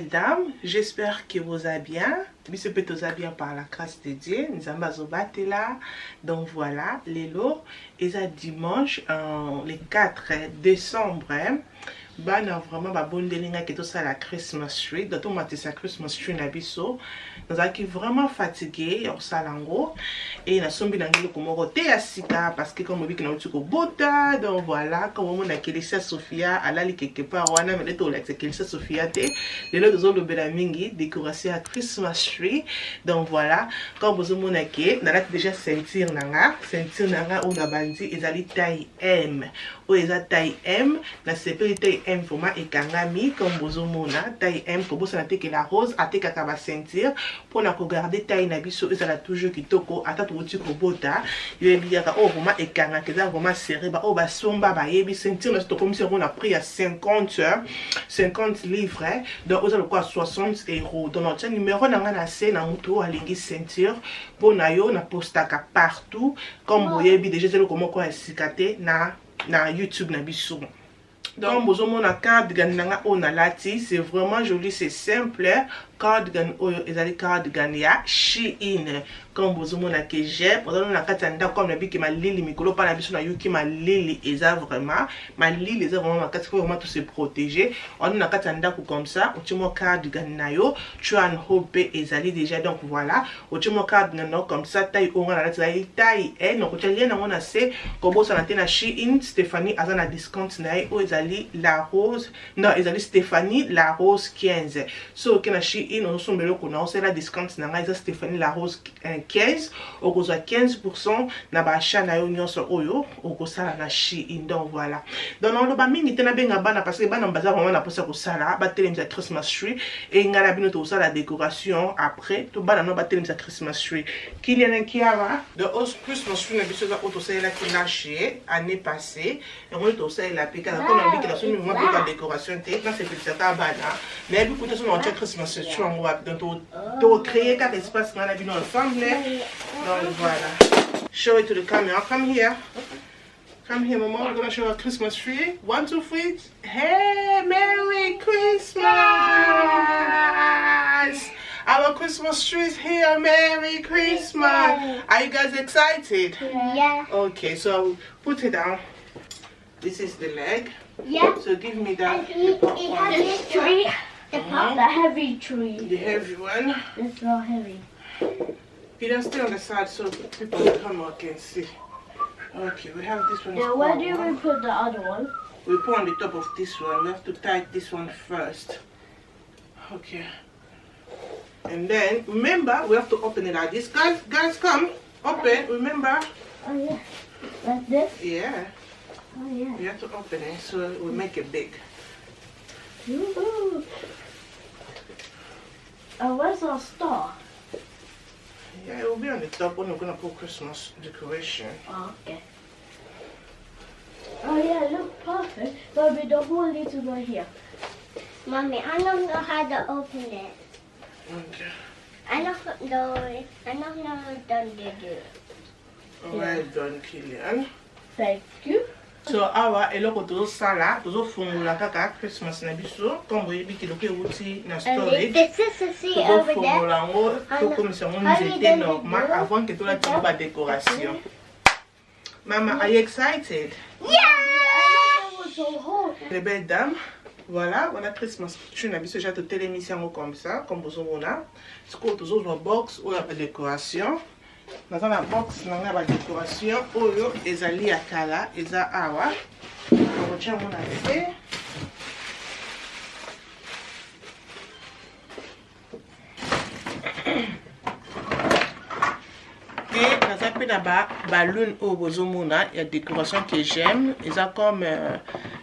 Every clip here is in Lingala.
belles dames, j'espère que vous allez bien. Monsieur peut vous bien par la grâce de Dieu. Nous sommes là. Donc voilà, les lots. Et ça dimanche, le 4 décembre. Bana vraiment ba bondelinga que tout ça la Christmas tree dans tout matin sa Christmas tree na biso nous aki vraiment fatigué au salango et na sombi na ngilo comme roté ya sika parce que comme biki na utuko bota donc voilà comme on a Kelisa Sophia alali quelque part wana mais to la Kelisa Sophia te les lots zo lobela mingi décoration à Christmas tree donc voilà comme vous mona ke na déjà ceinture nanga on a bandi ezali taille M ou eza taille M na sepeli taille M format ekangami comme bozomona taille M pour bosa na que la rose ateka ka ba ceinture pour na regarder taille na biso ezala toujours kitoko ata tuuti ko bota yebiaka o format ekanga keza vraiment serré ba o ba somba ba yebi ceinture na to comme si on a pris à 50 livres donc aux quoi 60 €. Donc notre numéro na ngana c'est na mutu alingi ceinture pour na yo na postaka partout comme boyebi déjà c'est le comment quoi sikate na YouTube na biso. Donc bozomo na cardigan nanga on a lati, c'est vraiment joli, c'est simple. Cardigan oyo ezali cardigan ya Shein comme bozomo na que j'ai pendant na katanda comme na biki malili mikolo pa na biso na yuki malili eza vraiment malili eza vraiment makati faut vraiment tout se protéger. On na katanda comme ça, otimo cardigan na yo, tu as un hope ezali déjà donc voilà, otimo cardigan comme ça taille on na lati taille et donc tu lien na on a c'est comme ça na tena Shein Stéphanie azana discount na o ezali la rose non ezali Stéphanie la rose 15 so que na Shein on sombe le qu'on a c'est la discount na nga Stéphanie la rose 15 au cause 15% na ba achat na yo nyonso oyo au sala na Shein donc voilà donc on lo ba mingi tena benga bana parce que bana bazar vraiment na posa ko sala ba telemisa Christmas tree et ngala bino to sala décoration après to bana no ba telemisa Christmas tree Kylian Kiara de os Christmas tree na biso za auto sala ki lâché année passée et on to sala la pika na on a dit que la semaine moi pour la décoration te na c'est petit ça bana mais bi ko to so on Christmas tree on va donc créer quatre espaces dans la vie ensemble donc voilà show it to the camera come here mama we're gonna show a Christmas tree 1 2 3 hey Merry Christmas our Christmas tree is here Merry Christmas are you guys excited yeah okay so put it down this is the leg so give me that it has this tree. The heavy tree. The heavy one. It's so heavy. Peter, stay on the side so people will come out and see. Okay, we have this one. Now, where do we put the other one? We put on the top of this one. We have to tie this one first. Okay. And then, remember, we have to open it like this. Guys, come. Open. Remember? Oh, yeah. Like this? Yeah. Oh, yeah. You have to open it so we make it big. Woohoo! Where's our star? Yeah, it will be on the top when we're going to put Christmas decoration. Oh, okay. Oh, yeah, look perfect. But the whole needs to go here. Mommy, I don't know how to open it. Okay. I don't know how to do it. Well done, Kylian. Thank you. So awa eloko tozo sala tozo fungula kaka Christmas na biso comme boyebi kiloke uti na storage tozo fungula ngo tokomisa ngo nzete normal avant que tola tika ba décoration. Mama, are you excited? Yeah! Was so hot. Les belles dames, voilà Christmas tree na biso ja to télémission comme ça comme bozomona. Siko tozo zo box ou la décoration. Dans la box na nga ba décoration oyo ezali ya kala eza awa on tient mon affaire et na zape na ba balloon au bozomona ya décoration que j'aime eza comme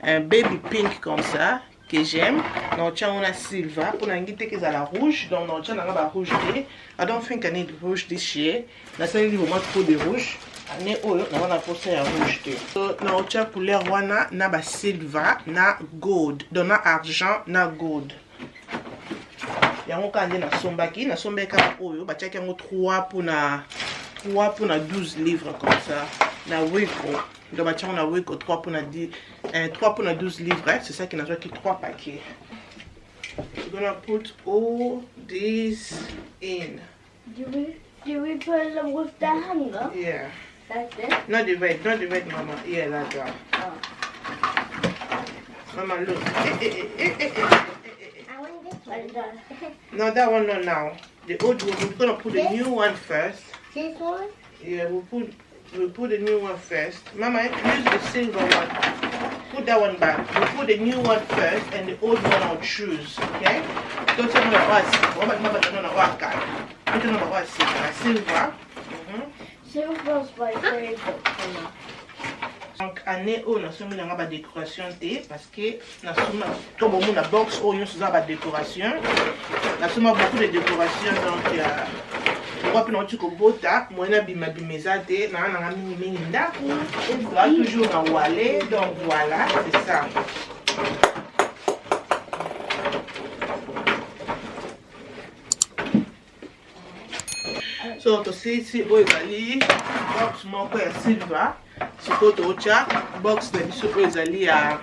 un baby pink comme ça que j'aime. On tient on a silver pour n'ingiter que ça la rouge donc on tient on a rouge et I don't think I need rouge this year. Là ça il vraiment trop de rouge. Année on a posé un rouge té. So on tient couleur wana na ba silver na gold donc na argent na gold. Yango kande na sombaki na sombeka oyo ba tchaki yango 3 pour na 12 livres comme ça. Na wiko. Donc bah tiens on a wiko 3 pour na 10 3 pour na 12 livres, c'est ça qui n'a joué que 3 paquets. We're gonna put all these in. Do we put them with the hanger? Yeah. Like this? Not the red, Mama. Yeah, like that. Oh. Mama, look. I want this one. No, that one not now. The old one, we're gonna put the new one first. This one? Yeah, we'll put the new one first. Mama, use the silver one. Put that one back. We'll put the new one first and the old one I'll choose. Okay? Don't tell me about silver. Silver's my favorite color. Donc année où nous sommes dans la décoration parce que nous sommes comme on a box où nous sommes dans décoration. Nous sommes beaucoup de décoration donc on va prendre un bota, moi na bimezate na na mingi ndaku. On va toujours en wallet donc voilà, c'est ça. So to see oezali box moko ya silver, sikoyo tocha box na biso oyo ezali ya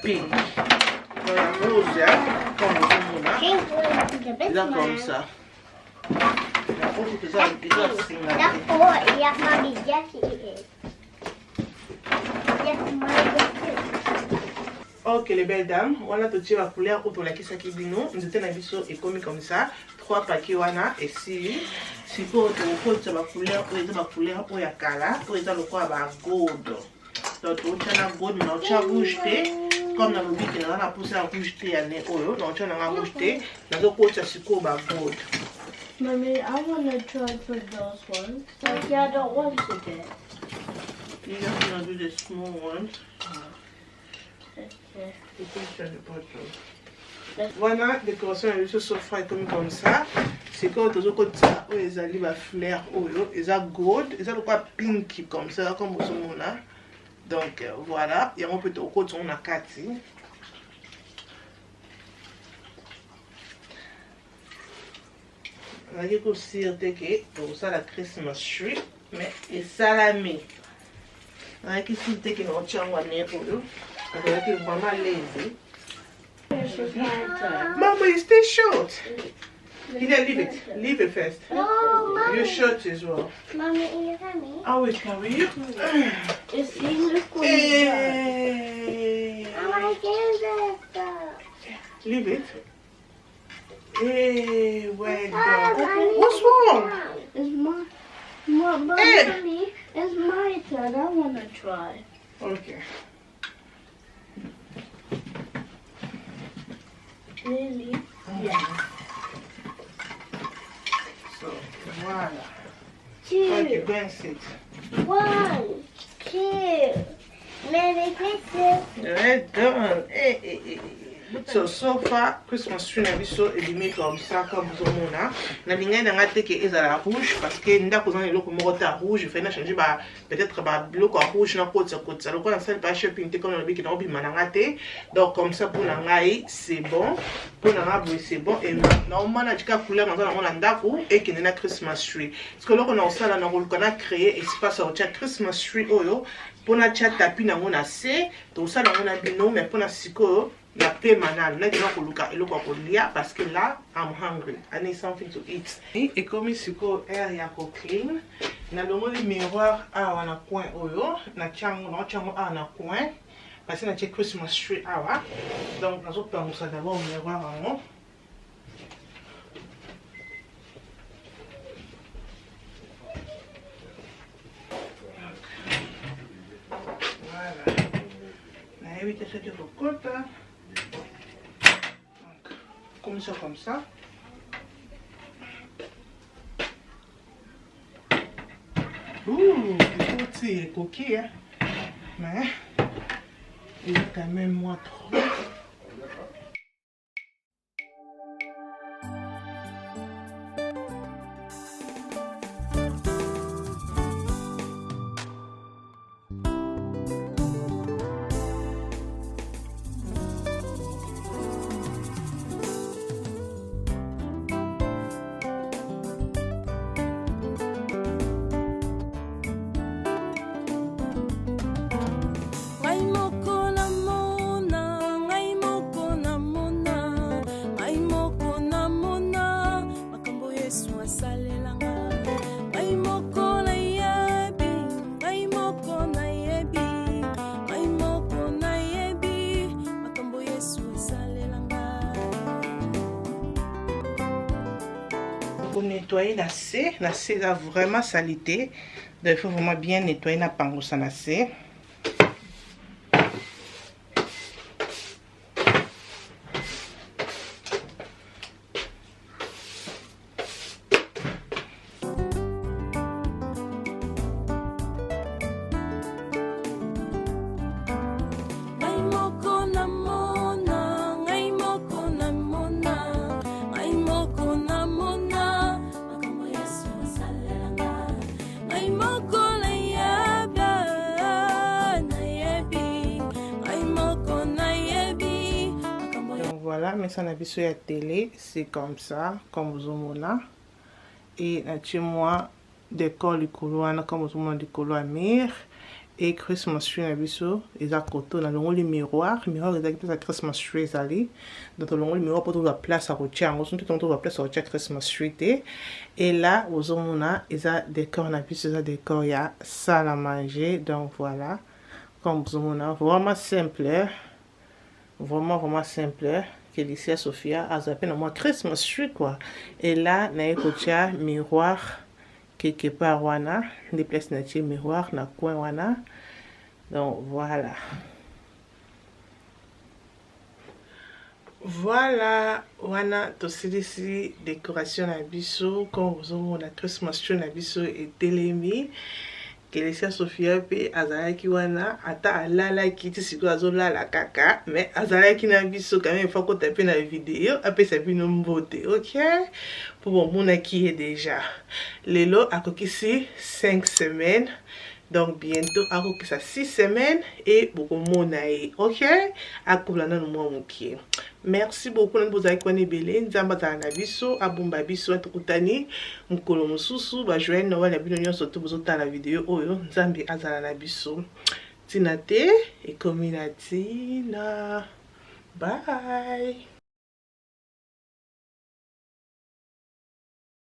pink. Donc ya rose comme vous eza comme ça. Ok les belles dames, wana totie ba couleur oyo tolakisaki bino, nzete na biso ekomi comme ça. 3 paquets wana esili sikoyo tokotisa ba couleur oyo eza ba couleur oyo ya kala oyo eza lokola ba gold. Donc totia na gold na otia rouge te comme na lobiki na na pousse na rouge te ya ne oyo na otia na rouge te nazokotisa sikoyo ba gold. Mommy, I want to try for those ones. Like, yeah, I don't want to get. You just want to do the small ones. Okay. You can turn the bottom. Voilà, décoration de ce sofa comme ça. C'est quand tu as ça, ils ont les fleurs, ils ont gold, ils ont quoi pink comme ça, comme vous savez. Donc voilà, et on peut te côté on a 4. On a dit que c'est pour ça la Christmas tree, mais et salami. On a dit que c'est que on tient on est pour eux. On a dit que maman lazy. Mama, you stay short. Here, leave it first. No, Mommy. Your shirt as well. Mommy, you got me. I will carry you. It's easy for you. Hey. I give this. Leave it. Hey, well Ah, done. Mommy, What's wrong? It's my, but Hey. Mommy, it's my turn. I want to try. Okay. Really? Yeah. So, voilà. Okay, Two. go and sit. 1, 2. Merry Christmas. Well done. Hey. So far, Christmas tree na biso ebimi comme ça comme vous omona. Na linga na ngate ke ezala rouge parce que ndako zana eloko moko ta rouge, fait na changer ba peut-être ba biloko rouge na kotsa. Loko na salle pas shopping te comme na biki na obima na ngate. Donc comme ça pour na ngai c'est bon. Pour na ngabou c'est bon et normalement na tika couleur na zana mona ndako et que na Christmas tree. Parce que loko na osala na ko na créer espace au Christmas tree oyo pour na chat tapi na ngona se, to osala ngona bino mais pour na siko na pe manal na kina koluka eloko kolia parce que là I'm hungry, I need something to eat. Et comme siko air ya ko clean na longo le miroir awa na coin oyo na chango awa na coin parce que na check Christmas tree awa donc nazo pensa d'abord miroir ango. Voilà. Na éviter cette cocotte. Comme ça. Ouh, c'est coquille, hein. Mais il est quand même moins trop. Yesu asalelanga ngai moko na yebi ngai moko na yebi ngai moko na yebi makambo Yesu asalelanga. Pour nettoyer la C a vraiment salité, donc il faut vraiment bien nettoyer la pangosa na C. Voilà, mais ça n'a pas sur la télé, c'est comme ça, comme vous voyez. Et naturellement, décor du couloir, comme vous voyez, du couloir mire. Et Christmas tree na biso, ils a côté na le miroir, ils a Christmas tree ali. Donc le miroir pour trouver la place à retirer, on trouve la place à retirer Christmas tree. Et là, vous voyez, ils a décor na biso, ils a décor il y a salle à manger. Donc voilà, comme vous voyez, vraiment simple. Vraiment simple. Félicia Sophia a zappé dans moi Christmas tree quoi. Et là, na ekotia miroir quelque part wana, des places nature miroir na coin wana. Donc voilà. Voilà, wana to ici décoration na biso comme vous voyez la Christmas tree na biso et telemi. Félicia Sophia pe azalaki wana ata alalaki ti siko azolala kaka mais azalaki na biso quand même il faut qu'on tape na vidéo après ça bino mbote OK pour bon mona qui est déjà lelo akokisi 5 semaines donc bientôt akokisa 6 semaines et beaucoup mona OK akoblana no mwa mokie. Merci beaucoup na bozaki kone belé nzamba za na biso abumba biso atukutani mukolo mususu ba joindre na wana bino nyonso to bozotala vidéo oyo nzambe azala na biso tina te et community na bye.